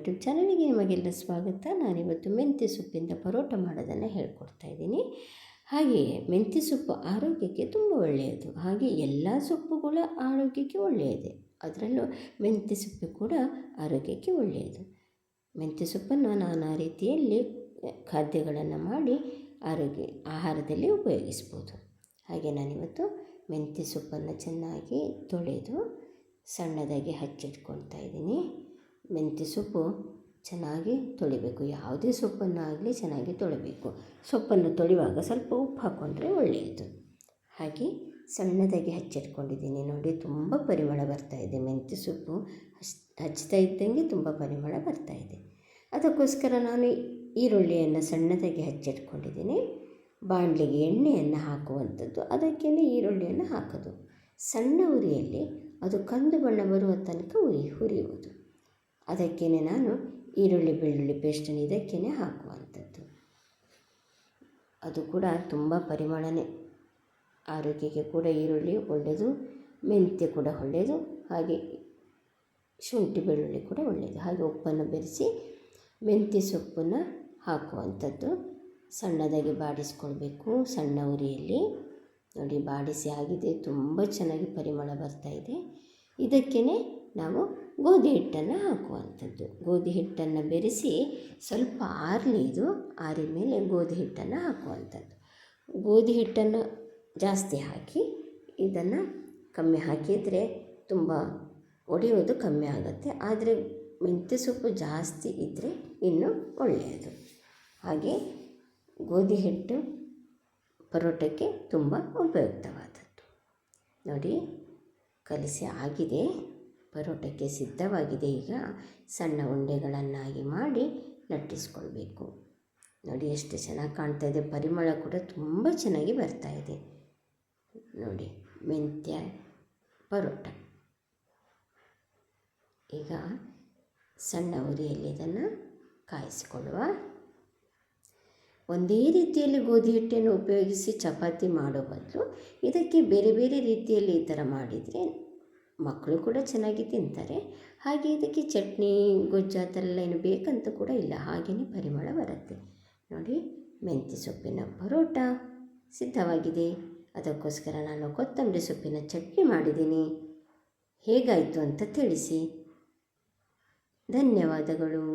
YouTube ಚಾನಲಿಗೆ ನಿಮಗೆಲ್ಲ ಸ್ವಾಗತ. ನಾನಿವತ್ತು ಮೆಂತ್ಯ ಸೊಪ್ಪಿಂದ ಪರೋಟ ಮಾಡೋದನ್ನು ಹೇಳ್ಕೊಡ್ತಾ ಇದ್ದೀನಿ. ಹಾಗೆಯೇ ಮೆಂತ್ಯ ಸೊಪ್ಪು ಆರೋಗ್ಯಕ್ಕೆ ತುಂಬ ಒಳ್ಳೆಯದು. ಹಾಗೆ ಎಲ್ಲ ಸೊಪ್ಪುಗಳ ಆರೋಗ್ಯಕ್ಕೆ ಒಳ್ಳೆಯದೇ, ಅದರಲ್ಲೂ ಮೆಂತ್ಯ ಸೊಪ್ಪು ಕೂಡ ಆರೋಗ್ಯಕ್ಕೆ ಒಳ್ಳೆಯದು. ಮೆಂತ್ಯ ಸೊಪ್ಪನ್ನು ನಾನಾ ರೀತಿಯಲ್ಲಿ ಖಾದ್ಯಗಳನ್ನು ಮಾಡಿ ಆಹಾರದಲ್ಲಿ ಉಪಯೋಗಿಸ್ಬೋದು. ಹಾಗೆ ನಾನಿವತ್ತು ಮೆಂತ್ಯ ಸೊಪ್ಪನ್ನು ಚೆನ್ನಾಗಿ ತೊಳೆದು ಸಣ್ಣದಾಗಿ ಹಚ್ಚಿಟ್ಕೊಳ್ತಾ ಇದ್ದೀನಿ. ಮೆಂತ್ಯ ಸೊಪ್ಪು ಚೆನ್ನಾಗಿ ತೊಳಿಬೇಕು. ಯಾವುದೇ ಸೊಪ್ಪನ್ನಾಗಲಿ ಚೆನ್ನಾಗಿ ತೊಳಿಬೇಕು. ಸೊಪ್ಪನ್ನು ತೊಳೆಯುವಾಗ ಸ್ವಲ್ಪ ಉಪ್ಪು ಹಾಕ್ಕೊಂಡ್ರೆ ಒಳ್ಳೆಯದು. ಹಾಗೆ ಸಣ್ಣದಾಗಿ ಹಚ್ಚಿಟ್ಕೊಂಡಿದ್ದೀನಿ. ನೋಡಿ, ತುಂಬ ಪರಿಮಳ ಬರ್ತಾಯಿದೆ. ಮೆಂತ್ಯ ಸೊಪ್ಪು ಹಚ್ತಾ ಇದ್ದಂಗೆ ತುಂಬ ಪರಿಮಳ ಬರ್ತಾಯಿದೆ. ಅದಕ್ಕೋಸ್ಕರ ನಾನು ಈರುಳ್ಳಿಯನ್ನು ಸಣ್ಣದಾಗಿ ಹಚ್ಚಿಟ್ಕೊಂಡಿದ್ದೀನಿ. ಬಾಣಲೆಗೆ ಎಣ್ಣೆಯನ್ನು ಹಾಕುವಂಥದ್ದು, ಅದಕ್ಕೇ ಈರುಳ್ಳಿಯನ್ನು ಹಾಕೋದು. ಸಣ್ಣ ಉರಿಯಲ್ಲಿ ಅದು ಕಂದು ಬಣ್ಣ ಬರುವ ತನಕ ಹುರಿಯುವುದು. ಅದಕ್ಕೇ ನಾನು ಈರುಳ್ಳಿ ಬೆಳ್ಳುಳ್ಳಿ ಪೇಸ್ಟನ್ನು ಇದಕ್ಕೇ ಹಾಕುವಂಥದ್ದು. ಅದು ಕೂಡ ತುಂಬ ಪರಿಮಳನೇ. ಆರೋಗ್ಯಕ್ಕೆ ಕೂಡ ಈರುಳ್ಳಿ ಒಳ್ಳೆಯದು, ಮೆಂತ್ಯ ಕೂಡ ಒಳ್ಳೆಯದು, ಹಾಗೆ ಶುಂಠಿ ಬೆಳ್ಳುಳ್ಳಿ ಕೂಡ ಒಳ್ಳೆಯದು. ಹಾಗೆ ಉಪ್ಪನ್ನು ಬೆರೆಸಿ ಮೆಂತ್ಯ ಸೊಪ್ಪನ್ನು ಹಾಕುವಂಥದ್ದು. ಸಣ್ಣದಾಗಿ ಬಾಡಿಸ್ಕೊಳ್ಬೇಕು ಸಣ್ಣ ಉರಿಯಲ್ಲಿ. ನೋಡಿ, ಬಾಡಿಸಿ ಆಗಿದೆ. ತುಂಬ ಚೆನ್ನಾಗಿ ಪರಿಮಳ ಬರ್ತಾಯಿದೆ. ಇದಕ್ಕೇ ನಾವು ಗೋಧಿ ಹಿಟ್ಟನ್ನು ಹಾಕುವಂಥದ್ದು. ಗೋಧಿ ಹಿಟ್ಟನ್ನು ಬೆರೆಸಿ ಸ್ವಲ್ಪ ಆರಲಿ, ಇದು ಆರಿದ ಮೇಲೆ ಗೋಧಿ ಹಿಟ್ಟನ್ನು ಹಾಕುವಂಥದ್ದು. ಗೋಧಿ ಹಿಟ್ಟನ್ನು ಜಾಸ್ತಿ ಹಾಕಿ ಇದನ್ನು ಕಮ್ಮಿ ಹಾಕಿದರೆ ತುಂಬ ಒಡೆಯೋದು ಕಮ್ಮಿ ಆಗುತ್ತೆ. ಆದರೆ ಮೆಂತ್ಯ ಸೊಪ್ಪು ಜಾಸ್ತಿ ಇದ್ದರೆ ಇನ್ನೂ ಒಳ್ಳೆಯದು. ಹಾಗೆ ಗೋಧಿ ಹಿಟ್ಟು ಪರೋಟಕ್ಕೆ ತುಂಬ ಉಪಯುಕ್ತವಾದದ್ದು. ನೋಡಿ, ಕಲಸಿ ಆಗಿದೆ, ಪರೋಟಕ್ಕೆ ಸಿದ್ಧವಾಗಿದೆ. ಈಗ ಸಣ್ಣ ಉಂಡೆಗಳನ್ನಾಗಿ ಮಾಡಿ ಲಟ್ಟಿಸ್ಕೊಳ್ಬೇಕು. ನೋಡಿ ಎಷ್ಟು ಚೆನ್ನಾಗಿ ಕಾಣ್ತಾ ಇದೆ. ಪರಿಮಳ ಕೂಡ ತುಂಬ ಚೆನ್ನಾಗಿ ಬರ್ತಾಯಿದೆ. ನೋಡಿ, ಮೆಂತ್ಯ ಪರೋಟ. ಈಗ ಸಣ್ಣ ಉರಿಯಲ್ಲಿ ಇದನ್ನು ಕಾಯಿಸಿಕೊಳ್ಳುವ. ಒಂದೇ ರೀತಿಯಲ್ಲಿ ಗೋಧಿ ಹಿಟ್ಟನ್ನು ಉಪಯೋಗಿಸಿ ಚಪಾತಿ ಮಾಡೋ ಬದಲು ಇದಕ್ಕೆ ಬೇರೆ ಬೇರೆ ರೀತಿಯಲ್ಲಿ ಈ ಥರ ಮಾಡಿದರೆ ಮಕ್ಕಳು ಕೂಡ ಚೆನ್ನಾಗಿ ತಿಂತಾರೆ. ಹಾಗೆ ಇದಕ್ಕೆ ಚಟ್ನಿ ಗೊಜ್ಜು ಆ ಥರ ಎಲ್ಲ ಏನು ಬೇಕಂತ ಕೂಡ ಇಲ್ಲ, ಹಾಗೆಯೇ ಪರಿಮಳ ಬರುತ್ತೆ. ನೋಡಿ, ಮೆಂತ್ಯ ಸೊಪ್ಪಿನ ಪರೋಟ ಸಿದ್ಧವಾಗಿದೆ. ಅದಕ್ಕೋಸ್ಕರ ನಾನು ಕೊತ್ತಂಬರಿ ಸೊಪ್ಪಿನ ಚಟ್ನಿ ಮಾಡಿದ್ದೀನಿ. ಹೇಗಾಯಿತು ಅಂತ ತಿಳಿಸಿ. ಧನ್ಯವಾದಗಳು.